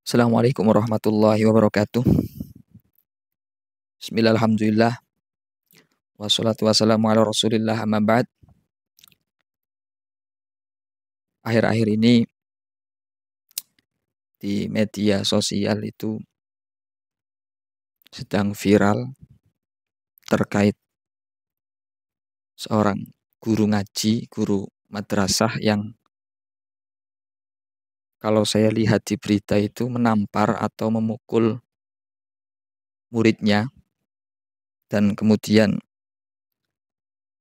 Assalamualaikum warahmatullahi wabarakatuh. Bismillah, alhamdulillah. Wassalatu wassalamu ala rasulillah amma ba'd. Akhir-akhir ini di media sosial itu sedang viral terkait seorang guru ngaji, guru madrasah yang kalau saya lihat di berita itu menampar atau memukul muridnya, dan kemudian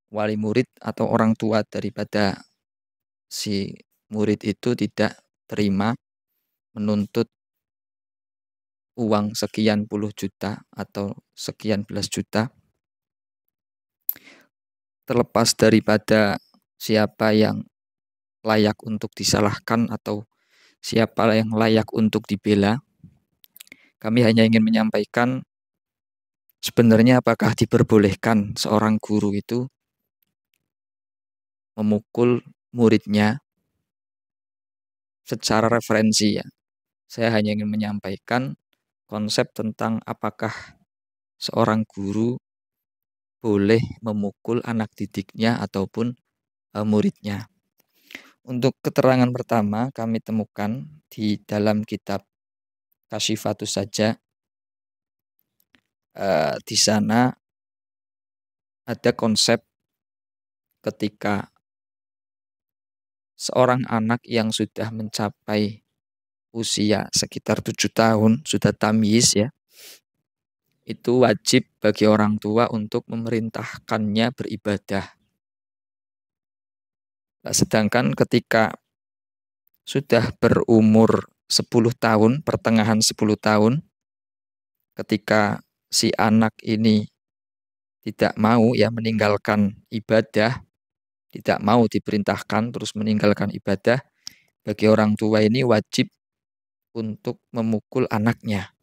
wali murid atau orang tua daripada si murid itu tidak terima, menuntut uang sekian puluh juta atau sekian belas juta. Terlepas daripada siapa yang layak untuk disalahkan atau siapa yang layak untuk dibela, kami hanya ingin menyampaikan sebenarnya apakah diperbolehkan seorang guru itu memukul muridnya secara referensi, ya. Saya hanya ingin menyampaikan konsep tentang apakah seorang guru boleh memukul anak didiknya ataupun muridnya. Untuk keterangan pertama kami temukan di dalam kitab Kasyifatus Saja. Di sana ada konsep ketika seorang anak yang sudah mencapai usia sekitar 7 tahun, sudah tamyiz, ya, itu wajib bagi orang tua untuk memerintahkannya beribadah. Nah, sedangkan ketika sudah berumur 10 tahun, pertengahan 10 tahun, ketika si anak ini tidak mau, ya, meninggalkan ibadah, tidak mau diperintahkan terus meninggalkan ibadah, bagi orang tua ini wajib untuk memukul anaknya.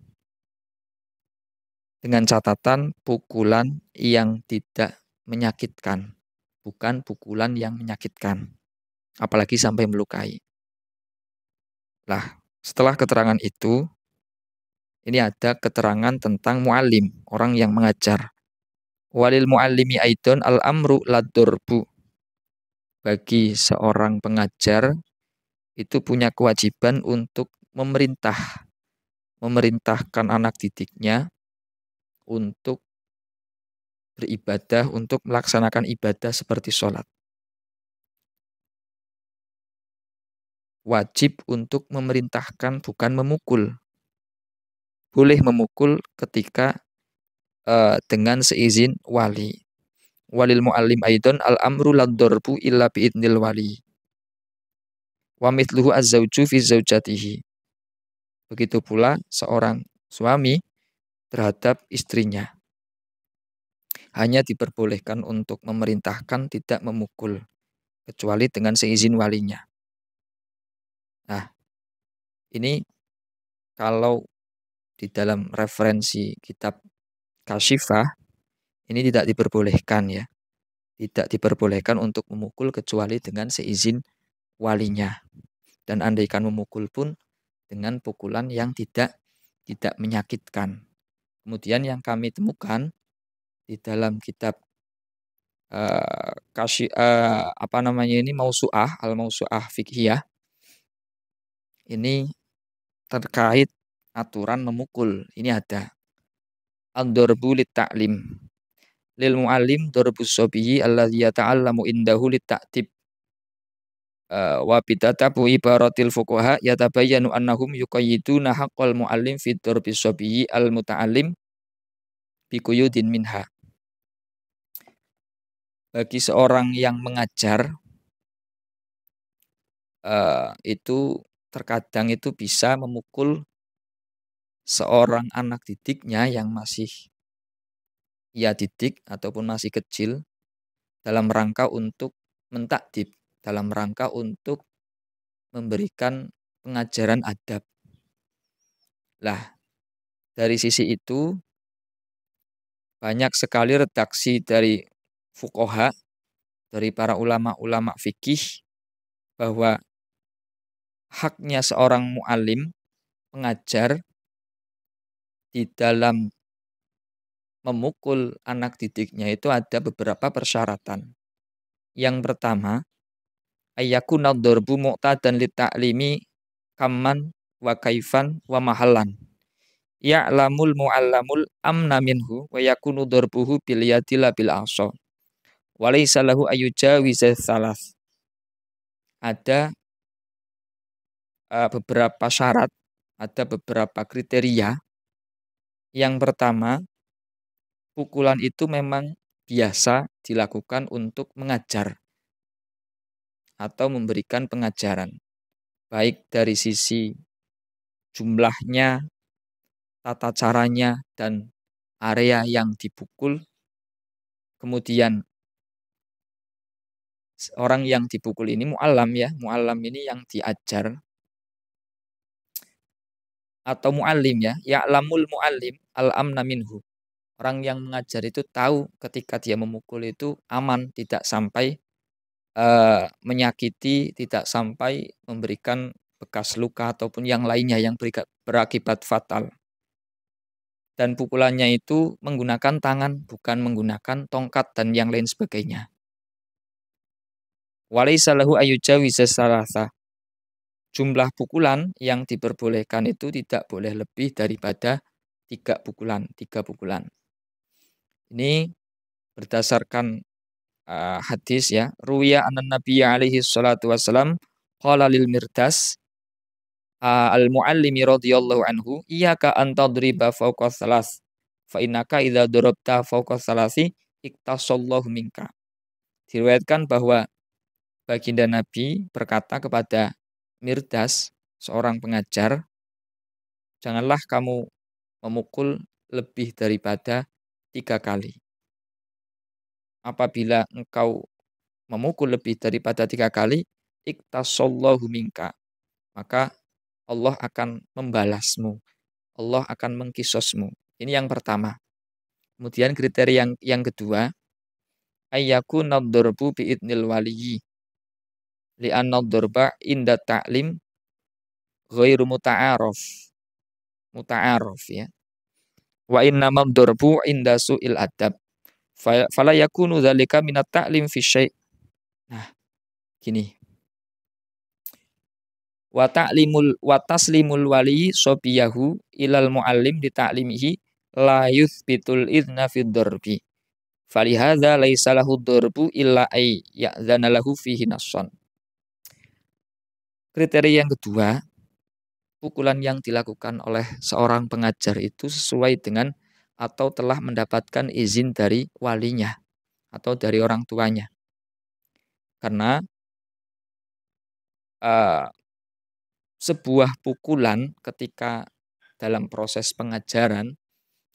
Dengan catatan pukulan yang tidak menyakitkan, bukan pukulan yang menyakitkan, apalagi sampai melukai. Nah, setelah keterangan itu, ini ada keterangan tentang mu'allim, orang yang mengajar. Walil mu'allimi aidon al-amru ladorbu. Bagi seorang pengajar itu punya kewajiban untuk memerintahkan anak didiknya untuk beribadah, untuk melaksanakan ibadah seperti sholat. Wajib untuk memerintahkan, bukan memukul. Boleh memukul ketika dengan seizin wali. Walil mu'allim aidon al-amru ladorbu illa biidnil wali. Wa mithluhu az-zawju fi zawjatihi. Begitu pula seorang suami terhadap istrinya. Hanya diperbolehkan untuk memerintahkan, tidak memukul, kecuali dengan seizin walinya. Nah, ini kalau di dalam referensi kitab Kasyifah, ini tidak diperbolehkan, ya. Tidak diperbolehkan untuk memukul kecuali dengan seizin walinya. Dan andaikan memukul pun dengan pukulan yang tidak menyakitkan. Kemudian yang kami temukan di dalam kitab Mausu'ah, Al-Mausu'ah Fiqhiyah, ini terkait aturan memukul. Ini ada ad-darbu lit-ta'lim. Lil mu'allim darbus sabiyyi alladzi yata'allamu indahu lit-ta'dib. Wa bidatabu ibaratil fuqaha yatabayyanu annahum yuqayyiduna haqqal mu'allim fi darbis sabiyyi al-muta'allim biquyudin minha. Bagi seorang yang mengajar, itu terkadang itu bisa memukul seorang anak didiknya yang masih ia didik ataupun masih kecil, dalam rangka untuk mentakdib, dalam rangka untuk memberikan pengajaran adab. Lah, dari sisi itu banyak sekali redaksi dari fuqaha, dari para ulama-ulama fikih, bahwa haknya seorang mu'alim, pengajar di dalam memukul anak didiknya itu ada beberapa persyaratan. Yang pertama, ayyakuna darbu mu'tadan li ta'limi kamman wa kaifan wa mahallan. Ya'lamul mu'allamul amna minhu wa yakunu darbuhu bil yadi la bil asa. Wa laysa lahu ayyujawiza tsalas. Ada beberapa syarat, ada beberapa kriteria. Yang pertama, pukulan itu memang biasa dilakukan untuk mengajar atau memberikan pengajaran. Baik dari sisi jumlahnya, tata caranya, dan area yang dipukul. Kemudian orang yang dipukul ini mu'allam ya, mu'allam ini yang diajar. Atau mu'allim ya, ya'lamul mu'allim al-amna minhu. Orang yang mengajar itu tahu ketika dia memukul itu aman, tidak sampai menyakiti, tidak sampai memberikan bekas luka ataupun yang lainnya yang berakibat fatal. Dan pukulannya itu menggunakan tangan, bukan menggunakan tongkat dan yang lain sebagainya. Walaysa lahu ayyujawiza salasa. Jumlah pukulan yang diperbolehkan itu tidak boleh lebih daripada 3 pukulan. Ini berdasarkan hadis ya. Ruwiya anan Nabi alaihi salatu wassalam qala lil mirdas al-muallimi radhiyallahu anhu iyyaka an tadriba fawqa salas fa innaka idza darabta fawqa salasi iktasallahu minka. Diriwayatkan bahwa baginda Nabi berkata kepada Mirdas, seorang pengajar, janganlah kamu memukul lebih daripada 3 kali. Apabila engkau memukul lebih daripada 3 kali, iktasallahu minka, maka Allah akan membalasmu. Allah akan mengkisosmu. Ini yang pertama. Kemudian kriteria yang kedua, ayyakuna ad-darbu bi'idnil waliyyi. Li'anna ad-darba inda ta'lim ghairu muta'aruf ya. Wa innama ad-darbu inda su'il adab. Fala yakunu dzalika minat ta'lim fi syai'. Nah, gini. Wa taslimul wali sobiyahu ilal muallim di ta'limihi la yuthbitul idna fid darbi. Falihadza laisa lahu darbu illa ay ya'dzana lahu fihi nassan. Kriteria yang kedua, pukulan yang dilakukan oleh seorang pengajar itu sesuai dengan atau telah mendapatkan izin dari walinya atau dari orang tuanya. Karena sebuah pukulan ketika dalam proses pengajaran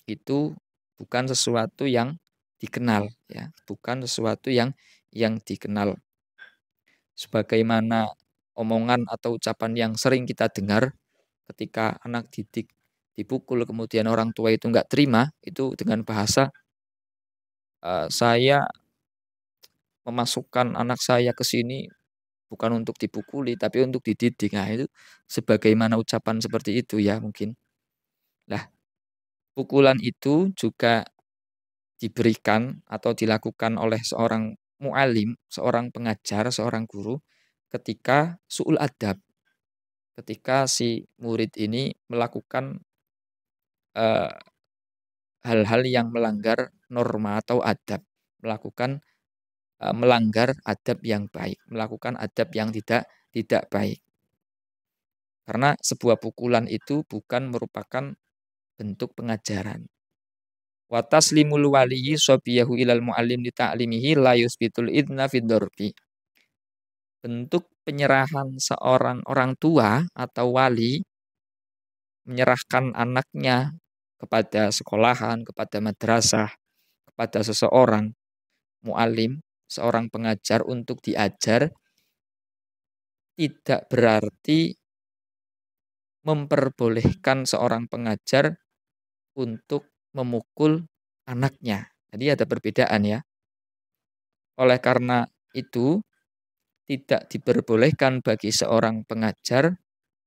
itu bukan sesuatu yang dikenal ya, bukan sesuatu yang dikenal. Sebagaimana omongan atau ucapan yang sering kita dengar ketika anak didik dipukul kemudian orang tua itu nggak terima, itu dengan bahasa saya memasukkan anak saya ke sini bukan untuk dipukuli tapi untuk dididik. Nah, itu sebagaimana ucapan seperti itu ya mungkin. Nah, pukulan itu juga diberikan atau dilakukan oleh seorang mu'alim, seorang pengajar, seorang guru ketika su'ul adab. Ketika si murid ini melakukan hal-hal yang melanggar norma atau adab, melakukan melanggar adab yang baik, melakukan adab yang tidak baik. Karena sebuah pukulan itu bukan merupakan bentuk pengajaran. Wa taslimul waliyyi sabiyahu ilal muallim li ta'limihi la yusbitul idna fid darbi. Bentuk penyerahan seorang orang tua atau wali menyerahkan anaknya kepada sekolahan, kepada madrasah, kepada seseorang muallim, seorang pengajar untuk diajar, tidak berarti memperbolehkan seorang pengajar untuk memukul anaknya. Jadi ada perbedaan ya. Oleh karena itu, tidak diperbolehkan bagi seorang pengajar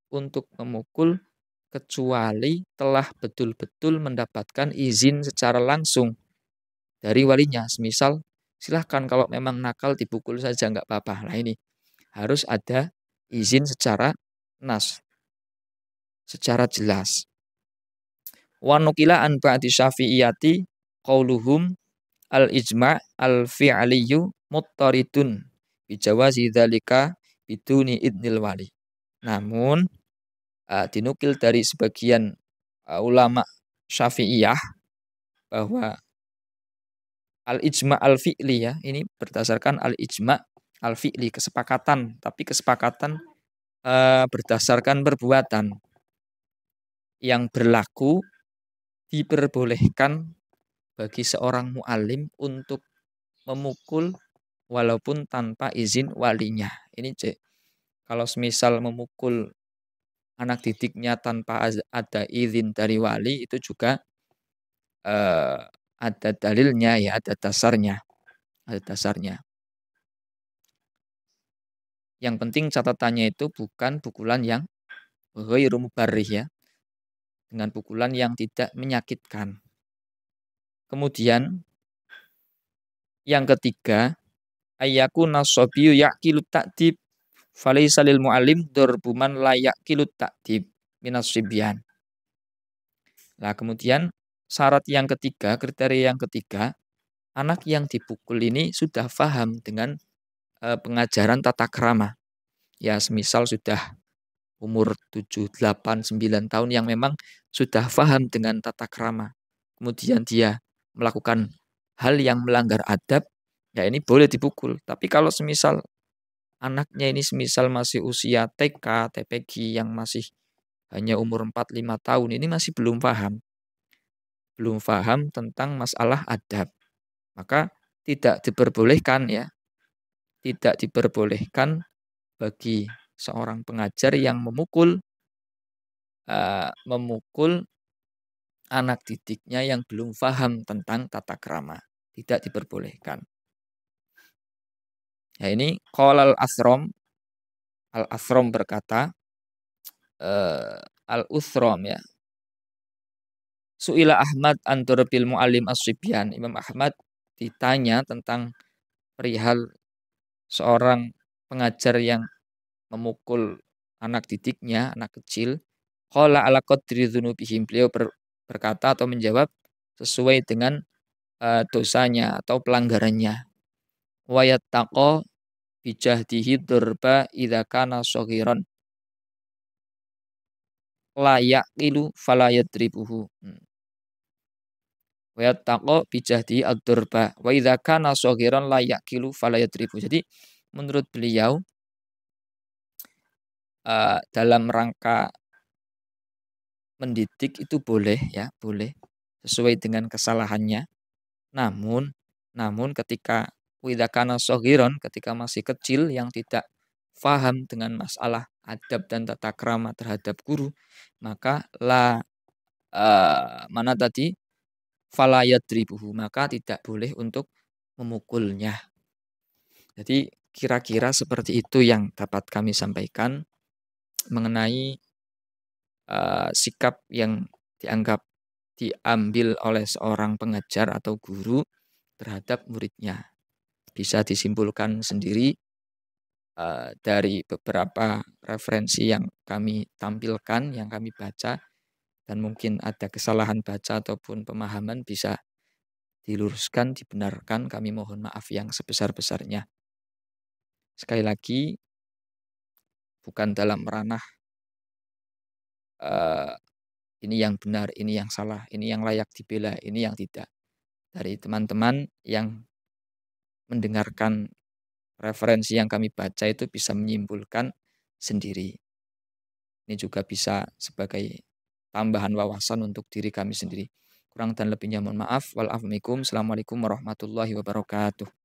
untuk memukul kecuali telah betul-betul mendapatkan izin secara langsung dari walinya. Semisal, silahkan kalau memang nakal dipukul saja nggak apa-apa. Nah ini harus ada izin secara nas, secara jelas. Wa nukila an ba'di syafi'iyati qauluhum al-ijma' al-fi'liyu muttaridun bijawazi dzalika biduni idnil wali. Namun dinukil dari sebagian ulama Syafi'iyah bahwa al-ijma' al-fi'li ya, ini berdasarkan al-ijma' al-fi'li, kesepakatan, tapi kesepakatan berdasarkan perbuatan yang berlaku diperbolehkan bagi seorang mu'alim untuk memukul walaupun tanpa izin walinya. Ini cek. Kalau semisal memukul anak didiknya tanpa ada izin dari wali, itu juga ada dalilnya ya, ada dasarnya. Ada dasarnya. Yang penting catatannya itu bukan pukulan yang ghairu mubarrih ya. Dengan pukulan yang tidak menyakitkan. Kemudian yang ketiga, ayyakuna shabiyu yaqilu ta'dib falaysa lil mu'allim darbuman la yaqilu ta'dib minas sibyan. Nah, kemudian syarat yang ketiga, kriteria yang ketiga, anak yang dipukul ini sudah paham dengan pengajaran tata krama. Ya, semisal sudah umur 7, 8, 9 tahun yang memang sudah paham dengan tata krama. Kemudian dia melakukan hal yang melanggar adab, ya ini boleh dipukul. Tapi kalau semisal anaknya ini semisal masih usia TK, TPG yang masih hanya umur 4, 5 tahun, ini masih belum paham. Belum paham tentang masalah adab. Maka tidak diperbolehkan ya. Tidak diperbolehkan bagi seorang pengajar yang memukul anak didiknya yang belum paham tentang tata krama. Tidak diperbolehkan. Ya ini qala Al-Athram berkata, Al-Uthram ya. Su'ila Ahmad an darbil mu'allim as-sibyan. Imam Ahmad ditanya tentang perihal seorang pengajar yang memukul anak didiknya, anak kecil. Qala ala qadri dzunubihim. Beliau berkata atau menjawab sesuai dengan dosanya atau pelanggarannya. Wa yattaqa bijahdihi dzurba idza kana shaghiran. La yaqilu fala yadribuhu. Wa yattaqa bijahdihi ad-dzurba wa idza kana shaghiran la yaqilu fala yadribuhu. Jadi menurut beliau dalam rangka mendidik itu boleh ya, boleh sesuai dengan kesalahannya. Namun ketika widakana sogiron, ketika masih kecil yang tidak faham dengan masalah adab dan tata krama terhadap guru, maka mana tadi falayadribuhu, maka tidak boleh untuk memukulnya. Jadi kira-kira seperti itu yang dapat kami sampaikan mengenai sikap yang diambil oleh seorang pengajar atau guru terhadap muridnya. Bisa disimpulkan sendiri dari beberapa referensi yang kami tampilkan, yang kami baca, dan mungkin ada kesalahan baca ataupun pemahaman bisa diluruskan, dibenarkan. Kami mohon maaf yang sebesar-besarnya. Sekali lagi, bukan dalam ranah ini yang benar, ini yang salah, ini yang layak dibela, ini yang tidak. Dari teman-teman yang mendengarkan referensi yang kami baca itu bisa menyimpulkan sendiri. Ini juga bisa sebagai tambahan wawasan untuk diri kami sendiri. Kurang dan lebihnya mohon maaf. Assalamualaikum warahmatullahi wabarakatuh.